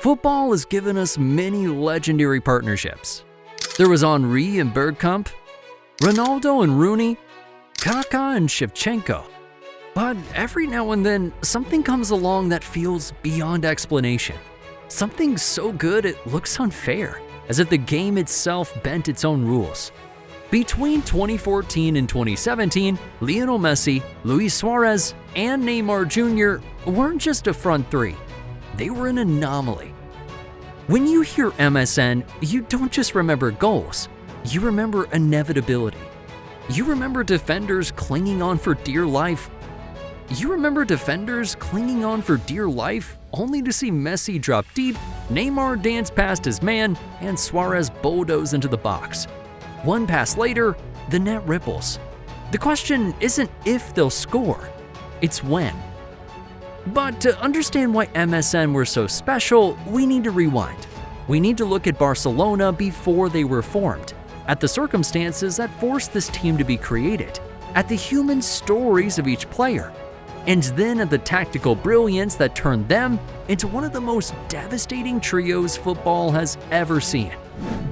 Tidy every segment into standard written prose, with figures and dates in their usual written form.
Football has given us many legendary partnerships. There was Henry and Bergkamp, Ronaldo and Rooney, Kaká and Shevchenko. But every now and then, something comes along that feels beyond explanation. Something so good it looks unfair, as if the game itself bent its own rules. Between 2014 and 2017, Lionel Messi, Luis Suarez, and Neymar Jr. weren't just a front three. They were an anomaly. When you hear MSN, you don't just remember goals, you remember inevitability. You remember defenders clinging on for dear life. Only to see Messi drop deep, Neymar dance past his man, and Suarez bulldoze into the box. One pass later, the net ripples. The question isn't if they'll score, it's when. But to understand why MSN were so special, we need to rewind. We need to look at Barcelona before they were formed, at the circumstances that forced this team to be created, at the human stories of each player, and then at the tactical brilliance that turned them into one of the most devastating trios football has ever seen.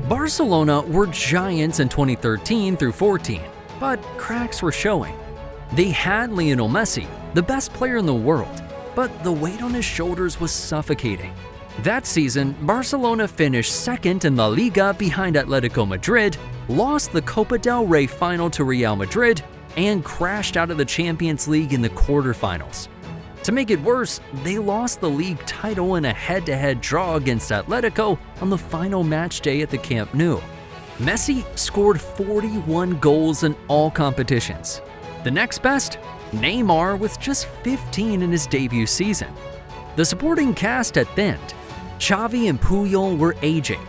Barcelona were giants in 2013 through 14, but cracks were showing. They had Lionel Messi, the best player in the world, but the weight on his shoulders was suffocating. That season, Barcelona finished second in La Liga behind Atletico Madrid, lost the Copa del Rey final to Real Madrid, and crashed out of the Champions League in the quarterfinals. To make it worse, they lost the league title in a head-to-head draw against Atletico on the final match day at the Camp Nou. Messi scored 41 goals in all competitions. The next best? Neymar with just 15 in his debut season. The supporting cast had thinned. Xavi and Puyol were aging.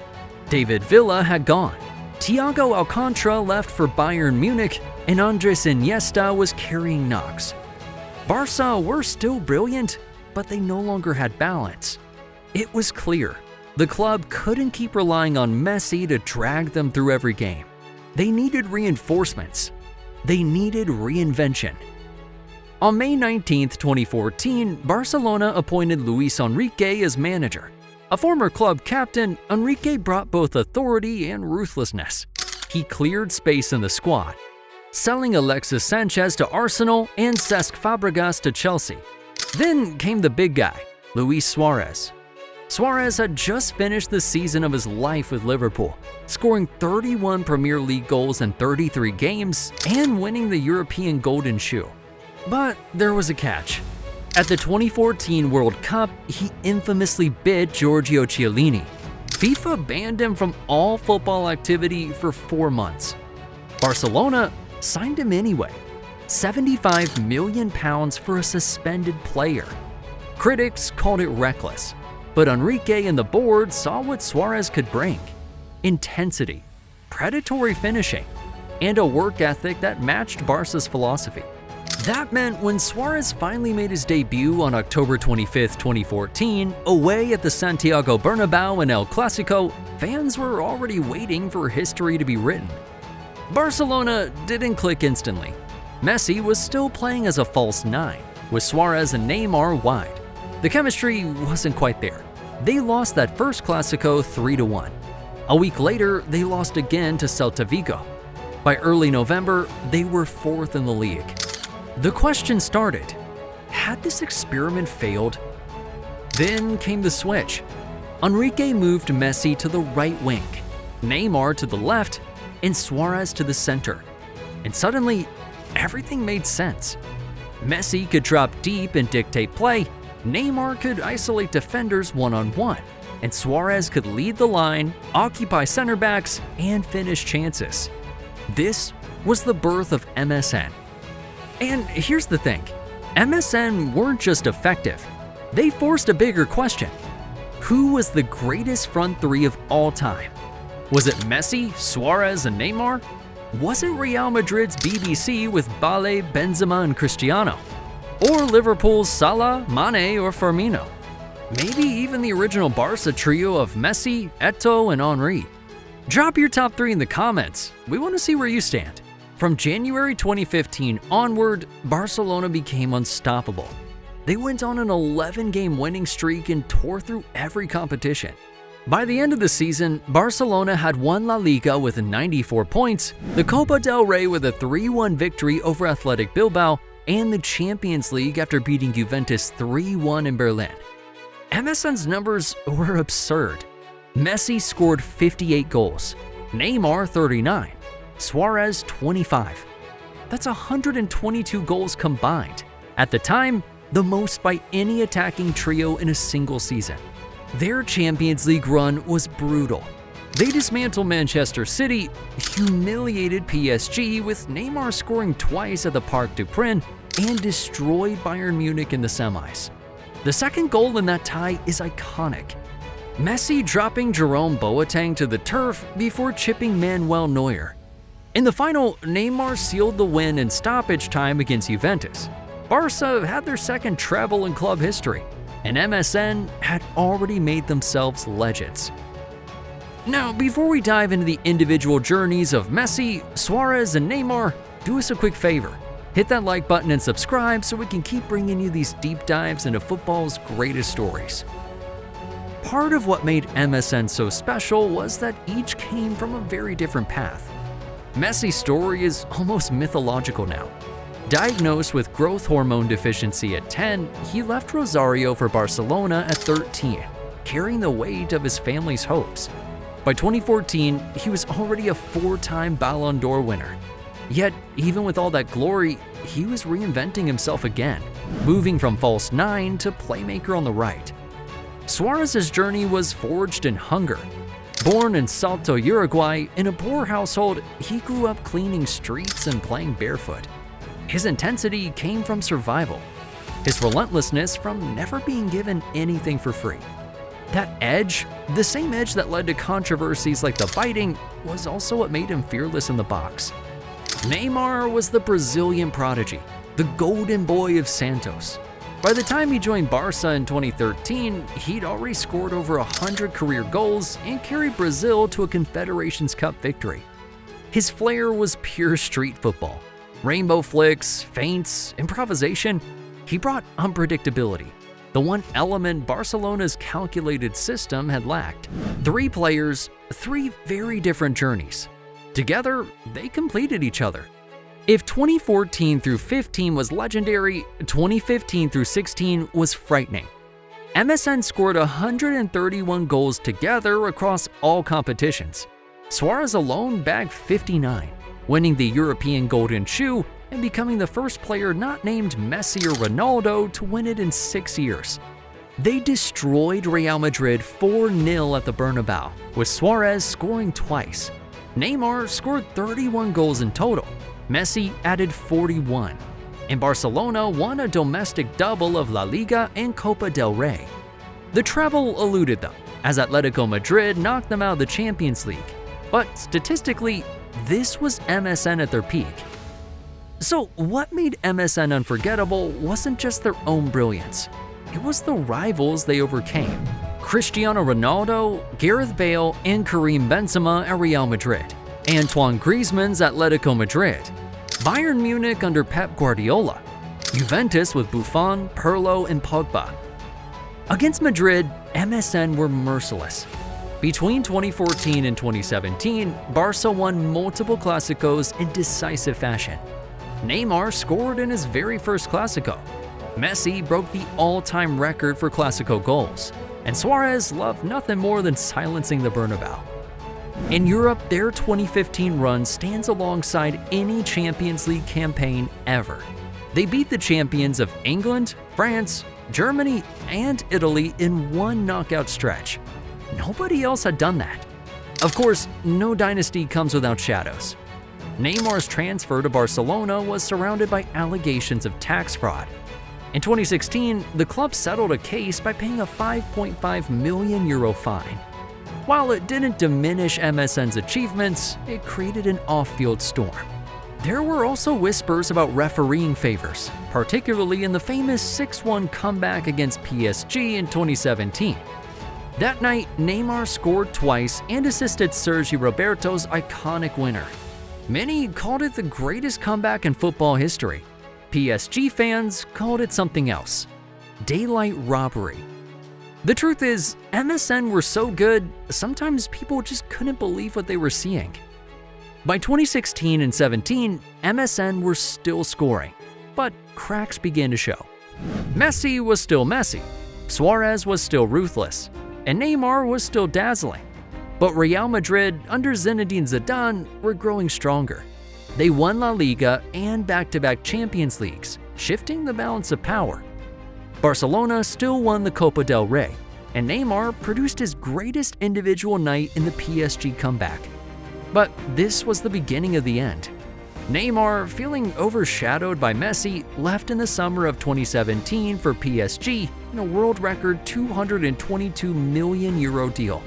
David Villa had gone. Thiago Alcantara left for Bayern Munich, and Andres Iniesta was carrying knocks. Barca were still brilliant, but they no longer had balance. It was clear the club couldn't keep relying on Messi to drag them through every game. They needed reinforcements. They needed reinvention. On May 19, 2014, Barcelona appointed Luis Enrique as manager. A former club captain, Enrique brought both authority and ruthlessness. He cleared space in the squad, selling Alexis Sanchez to Arsenal and Cesc Fabregas to Chelsea. Then came the big guy, Luis Suarez. Suarez had just finished the season of his life with Liverpool, scoring 31 Premier League goals in 33 games and winning the European Golden Shoe. But there was a catch. At the 2014 World Cup, he infamously bit Giorgio Chiellini. FIFA banned him from all football activity for 4 months. Barcelona signed him anyway. £75 million for a suspended player. Critics called it reckless, but Enrique and the board saw what Suarez could bring. Intensity, predatory finishing, and a work ethic that matched Barca's philosophy. That meant when Suarez finally made his debut on October 25, 2014, away at the Santiago Bernabeu in El Clasico, fans were already waiting for history to be written. Barcelona didn't click instantly. Messi was still playing as a false nine, with Suarez and Neymar wide. The chemistry wasn't quite there. They lost that first Clasico 3-1. A week later, they lost again to Celta Vigo. By early November, they were 4th in the league. The question started, had this experiment failed? Then came the switch. Enrique moved Messi to the right wing, Neymar to the left, and Suarez to the center. And suddenly, everything made sense. Messi could drop deep and dictate play, Neymar could isolate defenders one-on-one, and Suarez could lead the line, occupy center backs, and finish chances. This was the birth of MSN. And here's the thing, MSN weren't just effective, they forced a bigger question. Who was the greatest front three of all time? Was it Messi, Suarez, and Neymar? Was it Real Madrid's BBC with Bale, Benzema, and Cristiano? Or Liverpool's Salah, Mane, or Firmino? Maybe even the original Barca trio of Messi, Eto'o, and Henry? Drop your top 3 in the comments, we want to see where you stand. From January 2015 onward, Barcelona became unstoppable. They went on an 11-game winning streak and tore through every competition. By the end of the season, Barcelona had won La Liga with 94 points, the Copa del Rey with a 3-1 victory over Athletic Bilbao, and the Champions League after beating Juventus 3-1 in Berlin. MSN's numbers were absurd. Messi scored 58 goals, Neymar 39, Suarez 25. That's 122 goals combined. At the time, the most by any attacking trio in a single season. Their Champions League run was brutal. They dismantled Manchester City, humiliated PSG with Neymar scoring twice at the Parc des Princes, and destroyed Bayern Munich in the semis. The second goal in that tie is iconic. Messi dropping Jerome Boateng to the turf before chipping Manuel Neuer. In the final, Neymar sealed the win in stoppage time against Juventus. Barca had their second treble in club history, and MSN had already made themselves legends. Now, before we dive into the individual journeys of Messi, Suarez, and Neymar, do us a quick favor. Hit that like button and subscribe so we can keep bringing you these deep dives into football's greatest stories. Part of what made MSN so special was that each came from a very different path. Messi's story is almost mythological now. Diagnosed with growth hormone deficiency at 10, he left Rosario for Barcelona at 13, carrying the weight of his family's hopes. By 2014, he was already a 4-time Ballon d'Or winner. Yet, even with all that glory, he was reinventing himself again, moving from false 9 to playmaker on the right. Suarez's journey was forged in hunger. Born in Salto, Uruguay, in a poor household, he grew up cleaning streets and playing barefoot. His intensity came from survival, his relentlessness from never being given anything for free. That edge, the same edge that led to controversies like the biting, was also what made him fearless in the box. Neymar was the Brazilian prodigy, the golden boy of Santos. By the time he joined Barca in 2013, he'd already scored over 100 career goals and carried Brazil to a Confederations Cup victory. His flair was pure street football. Rainbow flicks, feints, improvisation. He brought unpredictability, the one element Barcelona's calculated system had lacked. 3 players, 3 very different journeys. Together, they completed each other. If 2014 through 15 was legendary, 2015 through 16 was frightening. MSN scored 131 goals together across all competitions. Suarez alone bagged 59. Winning the European Golden Shoe and becoming the first player not named Messi or Ronaldo to win it in 6 years. They destroyed Real Madrid 4-0 at the Bernabeu, with Suarez scoring twice. Neymar scored 31 goals in total. Messi added 41. And Barcelona won a domestic double of La Liga and Copa del Rey. The treble eluded them, as Atletico Madrid knocked them out of the Champions League. But statistically, this was MSN at their peak. So what made MSN unforgettable wasn't just their own brilliance. It was the rivals they overcame. Cristiano Ronaldo, Gareth Bale, and Karim Benzema at Real Madrid. Antoine Griezmann's Atletico Madrid. Bayern Munich under Pep Guardiola. Juventus with Buffon, Pirlo, and Pogba. Against Madrid, MSN were merciless. Between 2014 and 2017, Barca won multiple Clásicos in decisive fashion. Neymar scored in his very first Clásico. Messi broke the all-time record for Clásico goals, and Suarez loved nothing more than silencing the Bernabeu. In Europe, their 2015 run stands alongside any Champions League campaign ever. They beat the champions of England, France, Germany, and Italy in one knockout stretch. Nobody else had done that. Of course, no dynasty comes without shadows. Neymar's transfer to Barcelona was surrounded by allegations of tax fraud. In 2016, the club settled a case by paying a €5.5 million fine. While it didn't diminish MSN's achievements, it created an off-field storm. There were also whispers about refereeing favors, particularly in the famous 6-1 comeback against PSG in 2017. That night, Neymar scored twice and assisted Sergi Roberto's iconic winner. Many called it the greatest comeback in football history. PSG fans called it something else. daylight robbery. The truth is, MSN were so good, sometimes people just couldn't believe what they were seeing. By 2016 and 17, MSN were still scoring, but cracks began to show. Messi was still Messi, Suarez was still ruthless, and Neymar was still dazzling. But Real Madrid under Zinedine Zidane were growing stronger. They won La Liga and back-to-back Champions Leagues, shifting the balance of power. Barcelona still won the Copa del Rey, and Neymar produced his greatest individual night in the PSG comeback. But this was the beginning of the end. Neymar, feeling overshadowed by Messi, left in the summer of 2017 for PSG in a world record €222 million deal.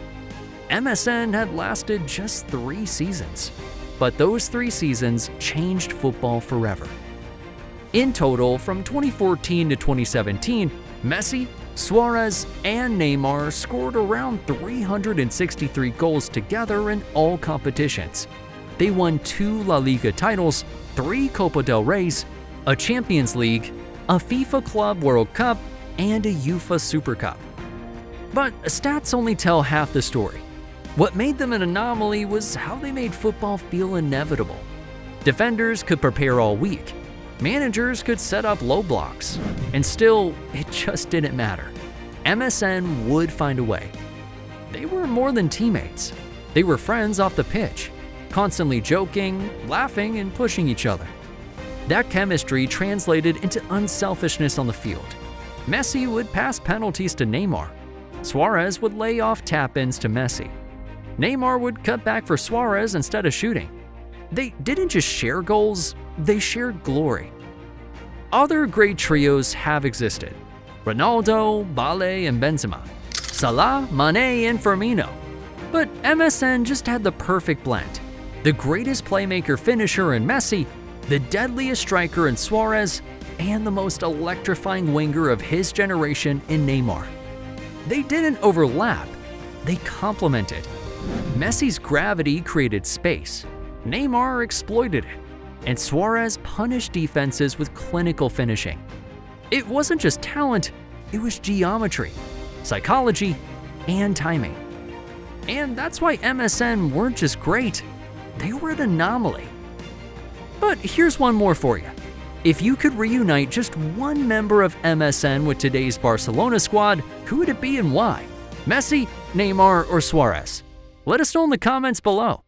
MSN had lasted just 3 seasons, but those 3 seasons changed football forever. In total, from 2014 to 2017, Messi, Suarez, and Neymar scored around 363 goals together in all competitions. They won 2 La Liga titles, 3 Copa del Reys, a Champions League, a FIFA Club World Cup, and a UEFA Super Cup. But stats only tell half the story. What made them an anomaly was how they made football feel inevitable. Defenders could prepare all week, managers could set up low blocks, and still, it just didn't matter. MSN would find a way. They were more than teammates. They were friends off the pitch, constantly joking, laughing, and pushing each other. That chemistry translated into unselfishness on the field. Messi would pass penalties to Neymar. Suarez would lay off tap-ins to Messi. Neymar would cut back for Suarez instead of shooting. They didn't just share goals, they shared glory. Other great trios have existed: Ronaldo, Bale, and Benzema, Salah, Mane, and Firmino. But MSN just had the perfect blend. The greatest playmaker-finisher in Messi, the deadliest striker in Suarez, and the most electrifying winger of his generation in Neymar. They didn't overlap, they complemented. Messi's gravity created space, Neymar exploited it, and Suarez punished defenses with clinical finishing. It wasn't just talent, it was geometry, psychology, and timing. And that's why MSN weren't just great, they were an anomaly. But here's one more for you. If you could reunite just one member of MSN with today's Barcelona squad, who would it be and why? Messi, Neymar, or Suarez? Let us know in the comments below.